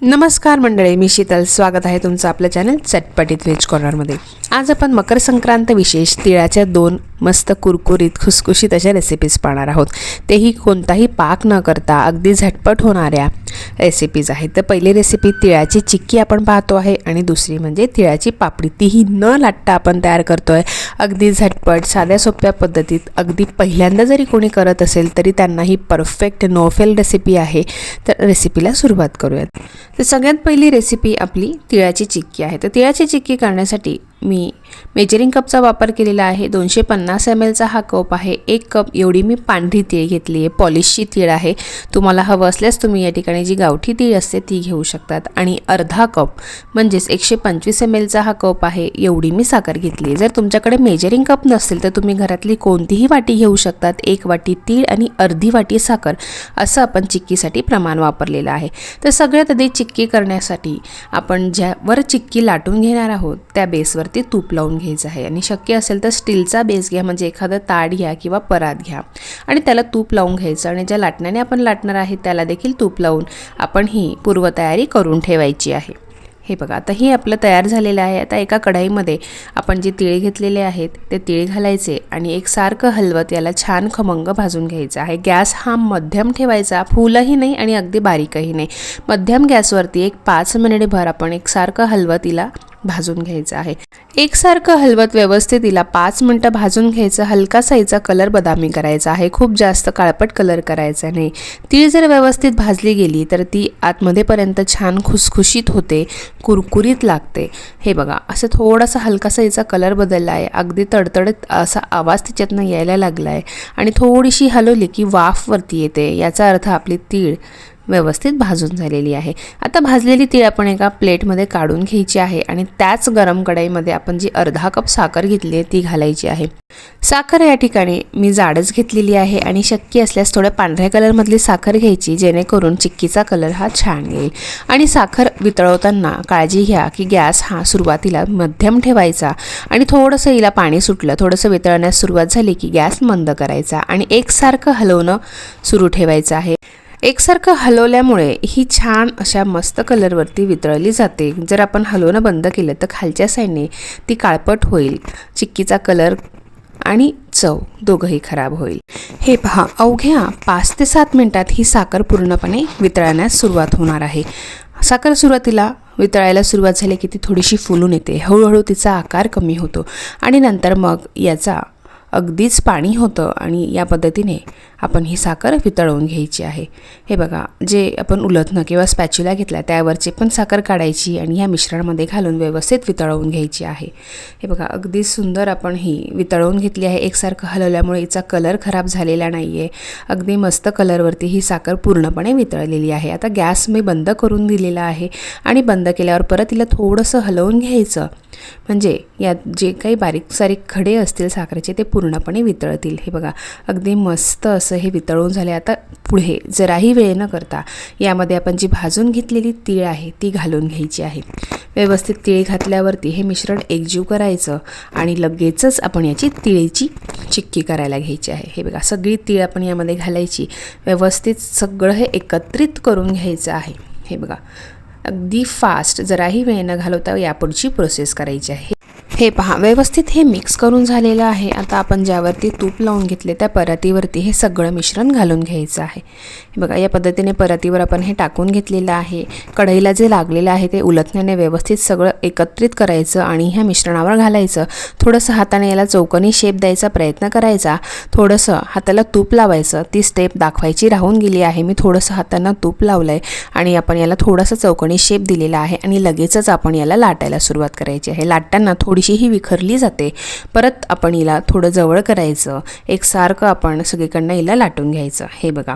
नमस्कार मंडळी, मी शीतल. स्वागत आहे तुमचं आपल्या चॅनल चटपटीत व्हेज कॉर्नरमध्ये. आज आपण मकर संक्रांत विशेष तिळाच्या 2 मस्त कुरकुरीत खुसखुशीत अशा रेसिपीज पाहणार आहोत. तेही कोणताही पाक न करता अगदी झटपट होणाऱ्या रेसिपीज आहेत. तर पहिली रेसिपी तिळाची चिक्की आपण पाहतो आहे आणि दुसरी म्हणजे तिळाची पापडी. तीही न लाटता आपण तयार करतो आहे. अगदी झटपट साध्या सोप्या पद्धतीत. अगदी पहिल्यांदा जरी कोणी करत असेल तरी त्यांना ही परफेक्ट नो फेल रेसिपी आहे. तर रेसिपीला सुरुवात करूयात. तर सगळ्यात पहिली रेसिपी आपली तिळाची चिक्की आहे. तर तिळाची चिक्की करण्यासाठी मी मेजरिंग कपचा वापर केलेला आहे. 250 ml चा हा कप आहे. 1 कप एवढी मी पांढरी तीळ घेतली आहे. पॉलिशची तीळ आहे. तुम्हाला हवं असल्यास तुम्ही या ठिकाणी जी गावठी तीळ असते ती घेऊ शकतात. आणि अर्धा कप म्हणजेच 125 ml चा हा कप आहे. एवढी मी साखर घेतली आहे. जर तुमच्याकडे मेजरिंग कप नसेल तर तुम्ही घरातली कोणतीही वाटी घेऊ शकतात. 1 वाटी तीळ आणि अर्धी वाटी साखर असं आपण चिक्कीसाठी प्रमाण वापरलेलं आहे. तर सगळ्यात आधी चिक्की करण्यासाठी आपण ज्यावर चिक्की लाटून घेणार आहोत त्या बेसवरती तूप लावून घ्यायचं आहे. आणि शक्य असेल तर स्टीलचा बेस घ्या, म्हणजे एखादं ताट घ्या किंवा परात घ्या आणि त्याला तूप लावून घ्यायचं. आणि ज्या लाटण्याने आपण लाटणार आहे त्याला देखील तूप लावून आपण ही पूर्वतयारी करून ठेवायची आहे. हे बघा, आता ही आपलं तयार झालेलं आहे. आता एका कढईमध्ये आपण जे तीळ घेतलेले आहेत ते तीळ घालायचे आणि एकसारखं हलवत याला छान खमंग भाजून घ्यायचं आहे. गॅस हा मध्यम ठेवायचा, फुलही नाही आणि अगदी बारीकही नाही. मध्यम गॅसवरती एक 5 मिनिटभर आपण एकसारखं हलवत हिला भाजून घ्यायचं आहे. एकसारखं हलवत व्यवस्थित हिला 5 मिनिटं भाजून घ्यायचं. हलकासा हिचा कलर बदामी करायचा आहे, खूप जास्त काळपट कलर करायचा नाही. तीळ जर व्यवस्थित भाजली गेली तर ती आतमध्येपर्यंत छान खुसखुशीत होते, कुरकुरीत लागते. हे बघा, असं थोडासा हलकासा हिचा कलर बदलला आहे. अगदी तडतडत असा आवाज तिच्यातनं यायला लागला आहे आणि थोडीशी हलवली की वाफ वरती येते. याचा अर्थ आपली तीळ व्यवस्थित भाजून झालेली आहे. आता भाजलेली तीळ आपण एका प्लेटमध्ये काढून घ्यायची आहे आणि त्याच गरम कढईमध्ये आपण जी अर्धा कप साखर घेतली आहे ती घालायची आहे. साखर या ठिकाणी मी जाडच घेतलेली आहे आणि शक्य असल्यास थोड्या पांढऱ्या कलरमधली साखर घ्यायची, जेणेकरून चिक्कीचा कलर हा छान येईल. आणि साखर वितळवताना काळजी घ्या की गॅस हा सुरुवातीला मध्यम ठेवायचा आणि थोडंसं हिला पाणी सुटलं, थोडंसं वितळण्यास सुरुवात झाली की गॅस मंद करायचा आणि एकसारखं हलवणं सुरू ठेवायचं आहे. एकसारखं हलवल्यामुळे ही छान अशा मस्त कलरवरती वितळली जाते. जर आपण हलवणं बंद केलं तर खालच्या साईडने ती काळपट होईल. चिक्कीचा कलर आणि चव दोघंही खराब होईल. हे पहा, अवघ्या 5 ते 7 मिनिटात ही साखर पूर्णपणे वितळण्यास सुरुवात होणार आहे. साखर सुरुवातीला वितळायला सुरुवात झाली की ती थोडीशी फुलून येते. हळूहळू तिचा आकार कमी होतो आणि नंतर मग याचा अगदीच पाणी होतं आणि या पद्धतीने आपण ही साखर वितळवून घ्यायची आहे. हे बघा, जे आपण उलथनं किंवा स्पॅच्युला घेतला त्यावरची पण साखर काढायची आणि ह्या मिश्रणामध्ये घालून व्यवस्थित वितळवून घ्यायची आहे. हे बघा, अगदी सुंदर आपण ही वितळवून घेतली आहे. एकसारखं हलवल्यामुळे हिचा कलर खराब झालेला नाही आहे. अगदी मस्त कलरवरती ही साखर पूर्णपणे वितळलेली आहे. आता गॅस मी बंद करून दिलेला आहे आणि बंद केल्यावर परत तिला थोडंसं हलवून घ्यायचं, म्हणजे यात जे काही बारीक सारीक खडे असतील साखरेचे ते पूर्णपणे वितळतील. हे बघा, अगदी मस्त असं हे वितळून झाले. आता पुढे जराही वेळ न करता यामध्ये आपण जी भाजून घेतलेली तीळ आहे ती घालून घ्यायची आहे. व्यवस्थित तीळ घातल्यावरती हे मिश्रण एकजीव करायचं आणि लगेचच आपण याची तिळीची चिक्की करायला घ्यायची आहे. हे बघा, सगळी तीळ आपण यामध्ये घालायची. व्यवस्थित सगळं हे एकत्रित करून घ्यायचं आहे. हे बघा, अगदी फास्ट, जराही वेळ न घालवता यापुढची प्रोसेस करायची आहे. हे पहा, व्यवस्थित हे मिक्स करून झालेलं आहे. आता आपण ज्यावरती तूप लावून घेतले त्या परातीवरती हे सगळं मिश्रण घालून घ्यायचं आहे. हे बघा, या पद्धतीने परातीवर आपण हे टाकून घेतलेलं आहे. कढईला जे लागलेलं आहे ते उलथण्याने व्यवस्थित सगळं एकत्रित करायचं आणि ह्या मिश्रणावर घालायचं. थोडंसं हाताने याला चौकोनी शेप द्यायचा प्रयत्न करायचा. थोडंसं हाताला तूप लावायचं. ती स्टेप दाखवायची राहून गेली आहे. मी थोडंसं हातांना तूप लावलं आहे आणि आपण याला थोडासा चौकोनी शेप दिलेला आहे आणि लगेचच आपण याला लाटायला सुरुवात करायची आहे. लाटताना थोडीशी ही विखरली जाते. परत आपण हिला थोडं जवळ करायचं. एकसारखं आपण सगळीकडनं हिला लाटून घ्यायचं. हे बघा,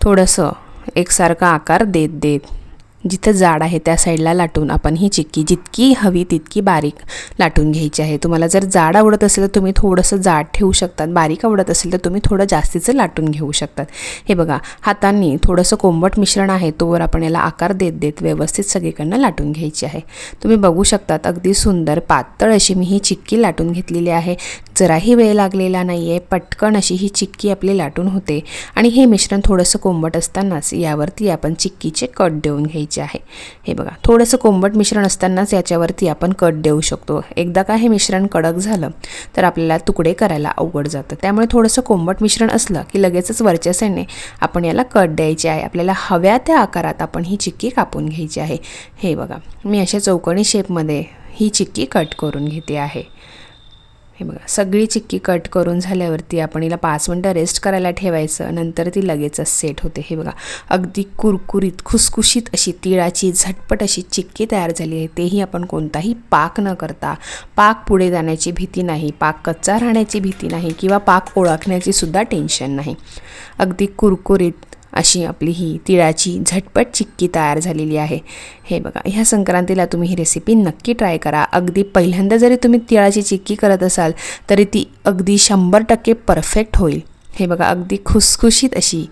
थोडंसं एकसारखा आकार देत देत जिथं जाड आहे त्या साईडला लाटून आपण ही चिक्की जितकी हवी तितकी बारीक लाटून घ्यायची आहे. तुम्हाला जर जाड आवडत असेल तर तुम्ही थोडंसं जाड ठेवू शकतात. बारीक आवडत असेल तर तुम्ही थोडं जास्तीचं लाटून घेऊ शकतात. हे बघा, हातांनी थोडंसं कोंबट मिश्रण आहे तोवर आपण याला आकार देत देत व्यवस्थित सगळीकडनं लाटून घ्यायची आहे. तुम्ही बघू शकतात, अगदी सुंदर पातळ अशी मी ही चिक्की लाटून घेतलेली आहे. जराही वेळ लागलेला नाही आहे, पटकन अशी ही चिक्की आपली लाटून होते. आणि हे मिश्रण थोडंसं कोंबट असतानाच यावरती आपण चिक्कीचे कट देऊन घ्यायचे आहे. हे बघा, थोडंसं कोंबट मिश्रण असतानाच याच्यावरती आपण कट देऊ शकतो. एकदा का हे मिश्रण कडक झालं तर आपल्याला तुकडे करायला अवघड जातं. त्यामुळे थोडंसं कोंबट मिश्रण असलं की लगेचच वरच्या साईडने आपण याला कट द्यायचे आहे. आपल्याला हव्या त्या आकारात आपण ही चिक्की कापून घ्यायची आहे. हे बघा, मी अशा चौकोनी शेपमध्ये ही चिक्की कट करून घेते आहे. हे बघा, सगळी चिक्की कट करून झाल्यावरती आपण हिला 5 मिनटं रेस्ट करायला ठेवायचं. नंतर ती लगेचच सेट होते. हे बघा, अगदी कुरकुरीत खुसखुशीत अशी तिळाची झटपट अशी चिक्की तयार झाली आहे. तेही आपण कोणताही पाक न करता. पाक पुढे जाण्याची भीती नाही, पाक कच्चा राहण्याची भीती नाही किंवा पाक ओळखण्याची सुद्धा टेन्शन नाही. अगदी कुरकुरीत अशी आपली ही तिळाची झटपट चिक्की तयार झालेली आहे. हे बघा, ह्या संक्रांतीला तुम्ही ही रेसिपी नक्की ट्राय करा. अगदी पहिल्यांदा जरी तुम्ही तिळाची चिक्की करत असाल तरी ती अगदी 100% परफेक्ट होईल. हे बघा, अगदी खुसखुशीत अशी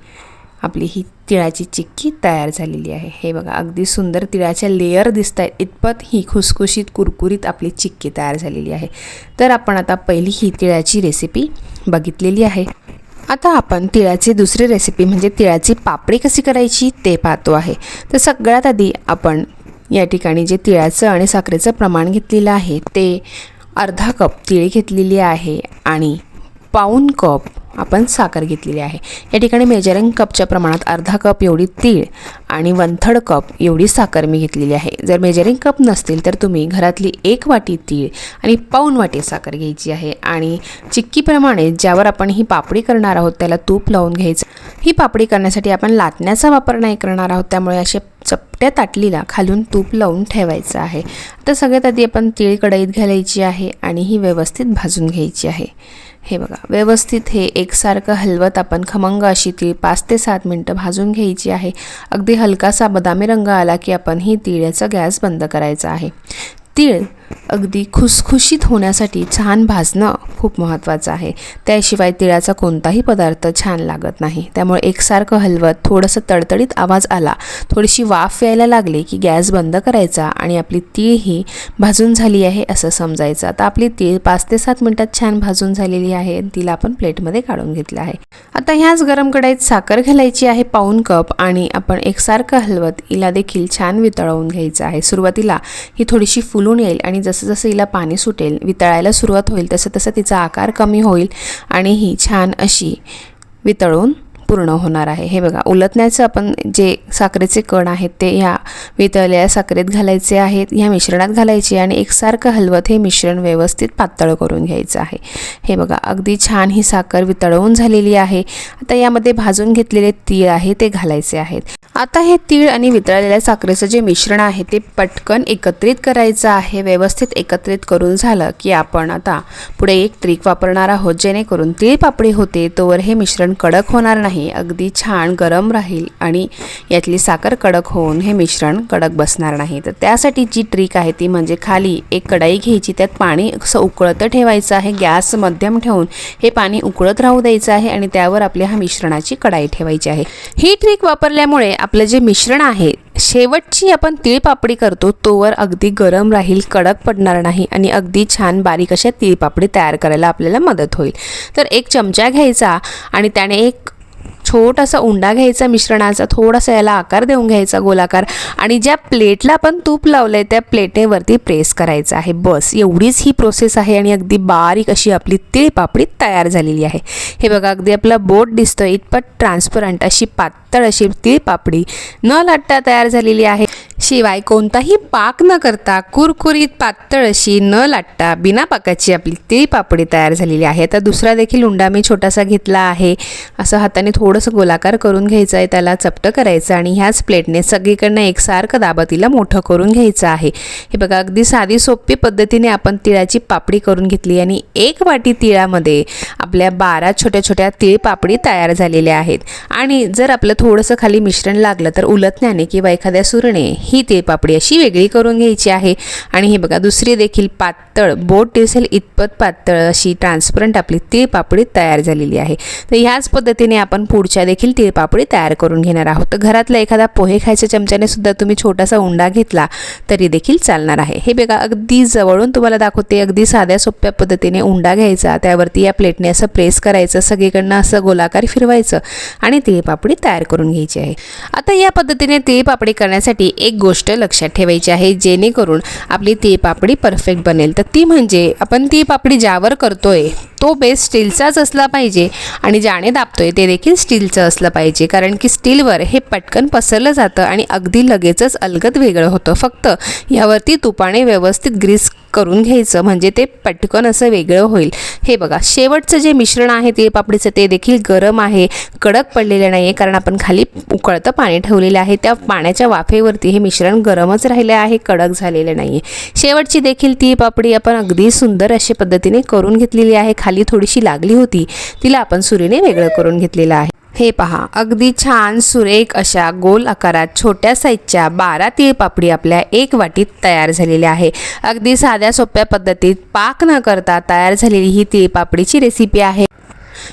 आपली ही तिळाची चिक्की तयार झालेली आहे. हे बघा, अगदी सुंदर तिळाच्या लेयर दिसत आहेत इतपत ही खुसखुशीत कुरकुरीत आपली चिक्की तयार झालेली आहे. तर आपण आता पहिली ही तिळाची रेसिपी बघितलेली आहे. आता आपण तिळाची दुसरी रेसिपी म्हणजे तिळाची पापडी कशी करायची ते पाहतो आहे. तर सगळ्यात आधी आपण या ठिकाणी जे तिळाचं आणि साखरेचं प्रमाण घेतलेलं आहे ते अर्धा कप तिळ घेतलेली आहे आणि पाऊण कप आपण साखर घेतलेली आहे. या ठिकाणी मेजरिंग कपच्या प्रमाणात अर्धा कप एवढी तीळ आणि 1/3 कप एवढी साखर मी घेतलेली आहे. जर मेजरिंग कप नसतील तर तुम्ही घरातली 1 वाटी तीळ आणि पाऊण वाटी साखर घ्यायची आहे. आणि चिक्कीप्रमाणे ज्यावर आपण ही पापडी करणार आहोत त्याला तूप लावून घ्यायचं. ही पापडी करण्यासाठी आपण लाटण्याचा वापर नाही करणार आहोत, त्यामुळे असे चपट्या ताटलीला खालून तूप लावून ठेवायचं आहे. आता सगळ्यात आधी आपण तीळ कढईत घालायची आहे आणि ही व्यवस्थित भाजून घ्यायची आहे. हे बघा, व्यवस्थित हे एकसारखं हलवत आपण खमंग अशी तीळ 5 ते 7 मिनटं भाजून घ्यायची आहे. अगदी हलकासा बदामी रंग आला की आपण ही तिळाचा गॅस बंद करायचा आहे. तीळ अगदी खुसखुशीत होण्यासाठी छान भाजणं खूप महत्त्वाचं आहे. त्याशिवाय तिळाचा कोणताही पदार्थ छान लागत नाही. त्यामुळे एकसारखं हलवत थोडंसं तडतडीत आवाज आला, थोडीशी वाफ यायला लागली की गॅस बंद करायचा आणि आपली तीळ ही भाजून झाली आहे असं समजायचं. आता आपली तीळ 5 ते 7 मिनटात छान भाजून झालेली आहे. तिला आपण प्लेटमध्ये काढून घेतलं आहे. आता ह्याच गरम कढईत साखर घालायची आहे पाऊण कप आणि आपण एकसारखं हलवत हिला देखील छान वितळवून घ्यायचं आहे. सुरुवातीला ही थोडीशी फुलून येईल आणि जसं जसं हिला पाणी सुटेल, वितळायला सुरुवात होईल तसं तसं तिचा आकार कमी होईल आणि ही छान अशी वितळून पूर्ण होणार आहे. हे बघा, उलटण्याचं आपण जे साखरेचे कण आहेत ते ह्या वितळलेल्या साखरेत घालायचे आहेत, ह्या मिश्रणात घालायचे आणि एकसारखं हलवत हे मिश्रण व्यवस्थित पातळ करून घ्यायचं आहे. हे बघा, अगदी छान ही साखर वितळवून झालेली आहे. आता यामध्ये भाजून घेतलेले तीळ आहे ते घालायचे आहेत. आता हे तीळ आणि वितळलेल्या साखरेचं जे मिश्रण आहे ते पटकन एकत्रित करायचं आहे. व्यवस्थित एकत्रित करून झालं की आपण आता पुढे एक ट्रिक वापरणार आहोत, जेणेकरून तीळ पापडी होते तोवर हे मिश्रण कडक होणार नाही, अगदी छान गरम राहील आणि यातली साखर कडक होऊन हे मिश्रण कडक बसणार नाही. तर त्यासाठी जी ट्रिक आहे ती म्हणजे खाली एक कढई घ्यायची, त्यात पाणी असं उकळतं ठेवायचं आहे. गॅस मध्यम ठेवून हे पाणी उकळत राहू द्यायचं आहे आणि त्यावर आपल्या ह्या मिश्रणाची कढाई ठेवायची आहे. ही ट्रिक वापरल्यामुळे आपलं जे मिश्रण आहे शेवटची आपण तीळ पापडी करतो तोवर अगदी गरम राहील, कडक पडणार नाही आणि अगदी छान बारीक अशा तीळ पापडी तयार करायला आपल्याला मदत होईल. तर एक चमचा घ्यायचा आणि त्याने एक छोटासा उंडा घ्यायचा मिश्रणाचा, थोडासा याला आकार देऊन घ्यायचा गोलाकार आणि ज्या प्लेटला आपण तूप लावलंय त्या प्लेटेवरती प्रेस करायचं आहे. बस एवढीच ही प्रोसेस आहे आणि अगदी बारीक अशी आपली तीळ पापडी तयार झालेली आहे. हे बघा, अगदी आपला बोट दिसतो इतपत ट्रान्सपरंट अशी पातळ अशी तीळ पापडी न लाटता तयार झालेली आहे. शिवाय कोणताही पाक न करता कुरकुरीत पातळ अशी न लाटता बिना पाकाची आपली तीळ पापडी तयार झालेली आहे. आता दुसरा देखील उंडा मी छोटासा घेतला आहे. असं हाताने थोडंसं गोलाकार करून घ्यायचं आहे, त्याला चपटं करायचं आणि ह्याच प्लेटने सगळीकडनं एकसारखं दाबतीला मोठं करून घ्यायचं आहे. हे बघा, अगदी साधी सोपी पद्धतीने आपण तिळाची पापडी करून घेतली आणि 1 वाटी तिळामध्ये आपल्या 12 छोट्या छोट्या तीळ पापडी तयार झालेल्या आहेत. आणि जर आपलं थोडंसं खाली मिश्रण लागलं तर उलटण्याने किंवा एखाद्या सुरणे ही तिळपापडी अशी वेगळी करून घ्यायची आहे. आणि हे बघा दुसरी देखील पातळ बोट दिसेल इतपत पातळ अशी ट्रान्सपरंट आपली तिळपापडी तयार झालेली आहे. तर ह्याच पद्धतीने आपण पुढच्या देखील तिळपापडी तयार करून घेणार आहोत. तर घरातला एखादा पोहे खायच्या चमच्याने सुद्धा तुम्ही छोटासा उंडा घेतला तरी देखील चालणार आहे. हे बघा अगदी जवळून तुम्हाला दाखवते. अगदी साध्या सोप्या पद्धतीने उंडा घ्यायचा, त्यावरती या प्लेटने असं प्रेस करायचं, सगळीकडनं असं गोलाकार फिरवायचं आणि तिळपापडी तयार करून घ्यायची आहे. आता या पद्धतीने तिळपापडी करण्यासाठी एक गोष्ट लक्षात ठेवायची आहे जेणेकरून आपली तिळपापडी परफेक्ट बनेल. तर ती म्हणजे आपण तिळपापडी ज्यावर करतोय तो बेस स्टीलचाच असला पाहिजे आणि ज्याने दाबतोय ते देखील स्टीलचं असलं पाहिजे. कारण की स्टीलवर हे पटकन पसरलं जातं आणि अगदी लगेचच अलगद वेगळं होतं. फक्त यावरती तुपाने व्यवस्थित ग्रीस करून घ्यायचं म्हणजे ते पटकन असं वेगळं होईल. हे बघा शेवटचं जे मिश्रण आहे तिळपापडीचं ते देखील गरम आहे, कडक पडलेलं नाही आहे, कारण आपण खाली उकळतं पाणी ठेवलेलं आहे. त्या पाण्याच्या वाफेवरती हे मिश्रण गरमच राहिलं आहे, कडक झालेलं नाही आहे. शेवटची देखील तिळपापडी आपण अगदी सुंदर अशा पद्धतीने करून घेतलेली आहे. खाली थोडीशी लागली होती, तिला आपण सुरीने वेगळं करून घेतलेलं आहे. हे पहा अगदी छान सुरेख अशा गोल आकारात छोट्या साईजच्या 12 तिळपापडी आपल्या एक वाटीत तयार झालेल्या आहे. अगदी साध्या सोप्या पद्धतीत पाक न करता तयार झालेली ही तिळपापडीची रेसिपी आहे.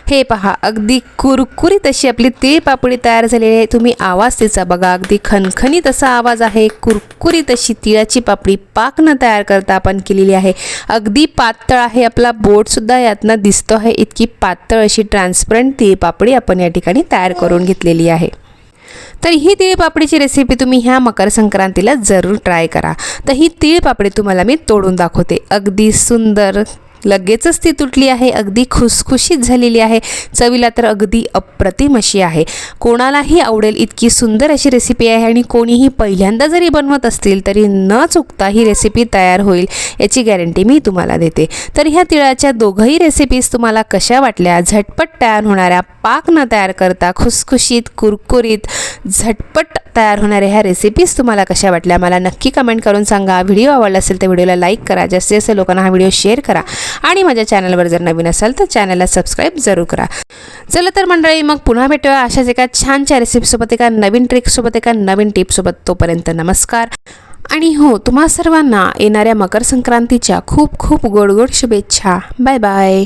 हे पहा अगदी कुरकुरीत अशी आपली तिळपापडी तयार झालेली आहे. तुम्ही आवाज तिचा बघा, अगदी खणखणीत असा आवाज आहे. कुरकुरीत अशी तिळाची पापडी पाक न तयार करता आपण केलेली आहे. अगदी पातळ आहे, आपला बोटसुद्धा यातनं दिसतो आहे. इतकी पातळ अशी ट्रान्सपरंट तिळपापडी आपण या ठिकाणी तयार करून घेतलेली आहे. तर ही तिळपापडीची रेसिपी तुम्ही ह्या मकर संक्रांतीला जरूर ट्राय करा. तर ही तिळपापडी तुम्हाला मी तोडून दाखवते. अगदी सुंदर लगेचच ती तुटली आहे, अगदी खुसखुशीत झालेली आहे. चवीला तर अगदी अप्रतिम अशी आहे. कोणालाही आवडेल इतकी सुंदर अशी रेसिपी आहे आणि कोणीही पहिल्यांदा जरी बनवत असतील तरी न चुकता ही रेसिपी तयार होईल याची गॅरंटी मी तुम्हाला देते. तर ह्या तिळाच्या दोघंही रेसिपीज तुम्हाला कशा वाटल्या? झटपट तयार होणाऱ्या, पाक न तयार करता खुसखुशीत कुरकुरीत झटपट तयार होणाऱ्या ह्या रेसिपीज तुम्हाला कशा वाटल्या मला नक्की कमेंट करून सांगा. व्हिडिओ आवडला असेल तर व्हिडिओला लाईक करा, जास्तीत जास्त लोकांना हा व्हिडिओ शेअर करा आणि माझ्या चॅनलवर जर नवीन असाल तर चॅनलला सबस्क्राईब जरूर करा. चला तर मंडळी मग पुन्हा भेटूया अशाच एका छानच्या रेसिपीसोबत, एका नवीन ट्रिकसोबत, एका नवीन टिपसोबत. तोपर्यंत नमस्कार. आणि हो, तुम्हा सर्वांना येणाऱ्या मकर संक्रांतीच्या खूप खूप गोड गोड शुभेच्छा. Bye bye.